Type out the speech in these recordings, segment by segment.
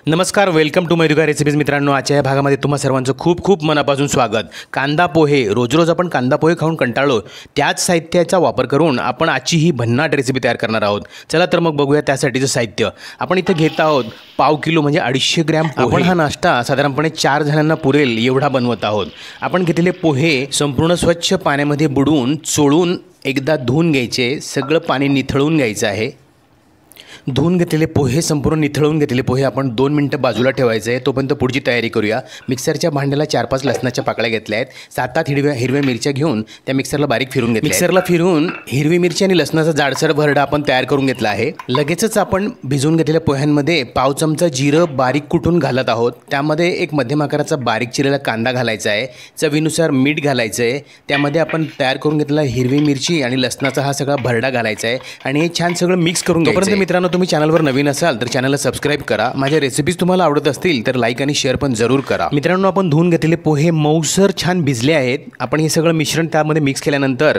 नमस्कार, welcome to Mayurika recipes. मित्रांनो, आजच्या या भागामध्ये तुम्हा सर्वांचं खूप खूप मनापासून स्वागत. कांदा पोहे, रोज आपण कांदा पोहे खाऊन कंटाळलो, त्याच साहित्याचा वापर करून आपण आजची ही भन्नाट रेसिपी तयार करणार आहोत. चला तर मग बघूया त्यासाठीचं साहित्य. आपण इथे घेत आहोत पाव किलो म्हणजे 250 ग्रॅम पोहे. आपण हा नाश्ता साधारणपणे 4 जणांना पुरेल एवढा बनवत आहोत. आपण घेतलेले पोहे संपूर्ण स्वच्छ पाण्यामध्ये बुडवून चोळून एकदा धुवून घ्यायचे. सगळं पाणी निथळून घ्यायचं आहे. धुवून घेतलेले पोहे, संपूर्ण निथळून घेतलेले पोहे आपण 2 मिनटं बाजूला ठेवायचं आहे. तोपर्यंत पुढची तयारी करूया. मिक्सरच्या भांड्याला 4-5 लसणाच्या पाकळ्या घेतल्या आहेत. 7-8 हिरव्या मिरच्या घेऊन त्या मिक्सरला बारीक फिरून घेतल्या. मिक्सरला फिरून हिरवी मिरची आणि लसणाचा जाडसर भरडा आपण तयार करून घेतला आहे. लगेचच आपण भिजवून घेतलेल्या पोह्यांमध्ये पाव चमचा जिरं बारीक कुटून घालत आहोत. त्यामध्ये एक मध्यम आकाराचा बारीक चिरलेला कांदा घालायचा आहे. चवीनुसार मीठ घालायचं आहे. त्यामध्ये आपण तयार करून घेतलेला हिरवी मिरची आणि लसणाचा हा सगळा भरडा घालायचा आहे आणि हे छान सगळं मिक्स करून घ्यायचं आहे. मित्रांनो, तुम्ही चॅनलवर नवीन असाल तर चॅनलला सबस्क्राइब करा. माझ्या रेसिपीज तुम्हाला आवडत असतील तर लाईक आणि शेअर पण जरूर करा. मित्रांनो, आपण धुवून घेतलेले पोहे मऊसर छान भिजले आहेत. आपण हे सगळं मिश्रण त्यामध्ये मिक्स केल्यानंतर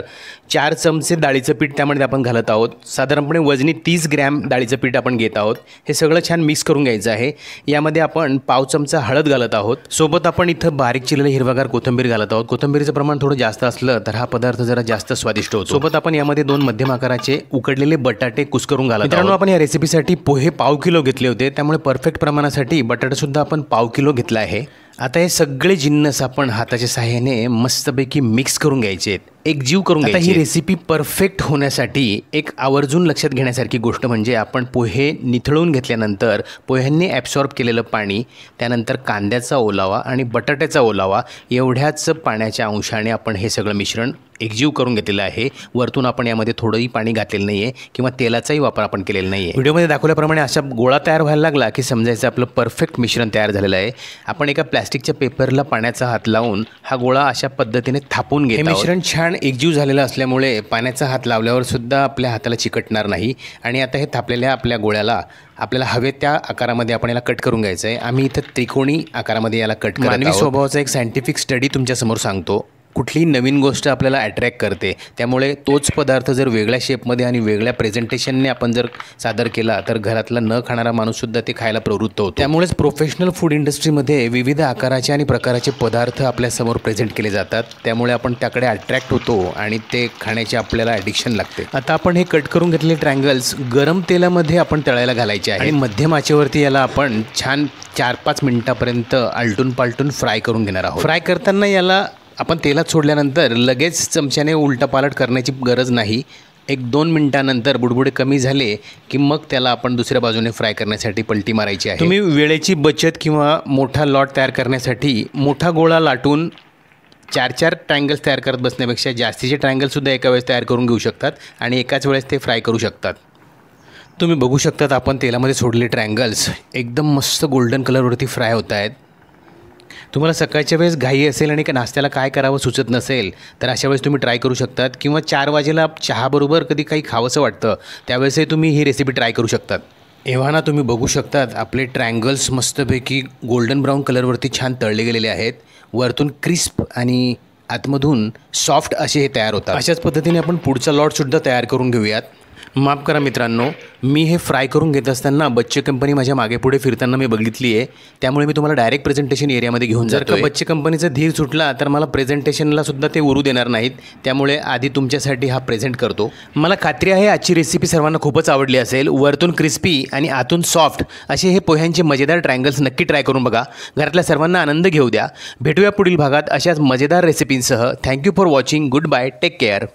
4 चमचे डाळीचं पीठ त्यामध्ये आपण घालत आहोत. साधारणपणे वजनी 30 ग्रॅम डाळीचं पीठ आपण घेत आहोत. हे सगळं छान मिक्स करून घ्यायचं आहे. यामध्ये आपण पाव चमचा हळद घालत आहोत. सोबत आपण इथं बारीक चिरलेली हिरवागार कोथिंबीर घालत आहोत. कोथिंबीरीचं प्रमाण थोडं जास्त असलं तर हा पदार्थ जरा जास्त स्वादिष्ट होतो. सोबत आपण यामध्ये 2 मध्यम आकाराचे उकडलेले बटाटे कुस्करून घालत आहोत. मित्रांनो, आपण या रेसिपीसाठी पोहे पाव किलो घेतले होते, त्यामुळे परफेक्ट प्रमाणासाठी बटाटासुद्धा आपण पाव किलो घेतला आहे. आता हे सगळे जिन्नस आपण हाताच्या साहाय्याने मस्तपैकी मिक्स करून घ्यायचे आहेत, एकजीव करून घ्यायचे. आता ही रेसिपी परफेक्ट होण्यासाठी एक आवर्जून लक्षात घेण्यासारखी गोष्ट म्हणजे आपण पोहे निथळून घेतल्यानंतर पोह्यांनी ॲब्सॉर्ब केलेलं पाणी, त्यानंतर कांद्याचा ओलावा आणि बटाट्याचा ओलावा एवढ्याच पाण्याच्या अंशाने आपण हे सगळं मिश्रण एकजीव करून घेतलेलं आहे. वरतून आपण यामध्ये थोडंही पाणी घातलेलं नाही आहे किंवा तेलाचाही वापर आपण केलेला नाही आहे. व्हिडिओमध्ये दाखवल्याप्रमाणे अशा गोळा तयार व्हायला लागला की समजायचं आपलं परफेक्ट मिश्रण तयार झालेलं आहे. आपण एका प्लॅस्टिकच्या पेपरला पाण्याचा हात लावून हा गोळा अशा पद्धतीने थापून घेतो. हे मिश्रण छान एकजीव झालेलं असल्यामुळे पाण्याचा हात लावल्यावर सुद्धा आपल्या हाताला चिकटणार नाही. आणि आता हे थापलेल्या आपल्या गोळ्याला आपल्याला हवे त्या आकारामध्ये आपण याला कट करून घ्यायचं आहे. आम्ही इथं त्रिकोणी आकारामध्ये याला कट करतो. मानवी स्वभावाचा एक सायंटिफिक स्टडी तुमच्यासमोर सांगतो. कुठलीही नवीन गोष्ट आपल्याला अट्रॅक्ट करते, त्यामुळे तोच पदार्थ जर वेगळ्या शेपमध्ये आणि वेगळ्या प्रेझेंटेशनने आपण जर सादर केला तर घरातला न खाणारा माणूससुद्धा ते खायला प्रवृत्त होतो. त्यामुळेच प्रोफेशनल फूड इंडस्ट्रीमध्ये विविध आकाराचे आणि प्रकाराचे पदार्थ आपल्यासमोर प्रेझेंट केले जातात. त्यामुळे आपण त्याकडे अट्रॅक्ट होतो आणि ते खाण्याचे आपल्याला ॲडिक्शन लागते. आता आपण हे कट करून घेतलेले ट्रायंगल्स गरम तेलामध्ये आपण तळायला घालायचे आहे आणि मध्यम आचेवरती याला आपण छान 4-5 मिनिटापर्यंत आलटून पालटून फ्राय करून घेणार आहोत. फ्राय करताना याला आपण तेलात सोडल्यानंतर लगेच चमच्याने उलटापालट करण्याची गरज नाही. 1-2 मिनिटानंतर बुडबुडे कमी झाले की मग त्याला आपण दुसऱ्या बाजूने फ्राय करण्यासाठी पलटी मारायची आहे. तुम्ही वेळेची बचत किंवा मोठा लॉट तयार करण्यासाठी मोठा गोळा लाटून 4-4 ट्रायंगल्स तयार करत बसण्यापेक्षा जास्तीचे ट्रायंगल्ससुद्धा एका वेळेस तयार करून घेऊ शकतात आणि एकाच वेळेस ते फ्राय करू शकतात. तुम्ही बघू शकतात आपण तेलामध्ये सोडलेले ट्रायंगल्स एकदम मस्त गोल्डन कलरवरती फ्राय होत आहेत. तुम्हाला सकाळच्या वेळेस घाई असेल आणि नाश्त्याला काय करावं सुचत नसेल तर अशा वेळेस तुम्ही ट्राय करू शकतात. किंवा 4 वाजेला चहाबरोबर कधी काही खावंसं वाटतं त्यावेळेसही तुम्ही ही रेसिपी ट्राय करू शकतात. एव्हाना तुम्ही बघू शकतात आपले ट्रायंगल्स मस्तपैकी गोल्डन ब्राऊन कलरवरती छान तळले गेलेले आहेत. वरतून क्रिस्प आणि आतमधून सॉफ्ट असे हे तयार होतात. अशाच पद्धतीने आपण पुढचा लॉटसुद्धा तयार करून घेऊयात. माफ करा मित्रांनो, मी हे फ्राय करून घेत असताना बच्चे कंपनी माझ्या मागे पुढे फिरताना मी बघितली आहे, त्यामुळे मी तुम्हाला डायरेक्ट प्रेझेंटेशन एरियामध्ये घेऊन जातो. जर का बच्चे कंपनीचा धीर सुटला तर मला प्रेझेंटेशनला सुद्धा ते उरू देणार नाहीत. त्यामुळे आधी तुमच्यासाठी हा प्रेझेंट करतो. मला खात्री आहे आजची रेसिपी सर्वांना खूपच आवडली असेल. वरतून क्रिस्पी आणि आतून सॉफ्ट असे हे पोह्यांचे मजेदार ट्रायंगल्स नक्की ट्राय करून बघा. घरातल्या सर्वांना आनंद घेऊ द्या. भेटूया पुढील भागात अशाच मजेदार रेसिपींसह. Thank you for watching. Good bye. Take care.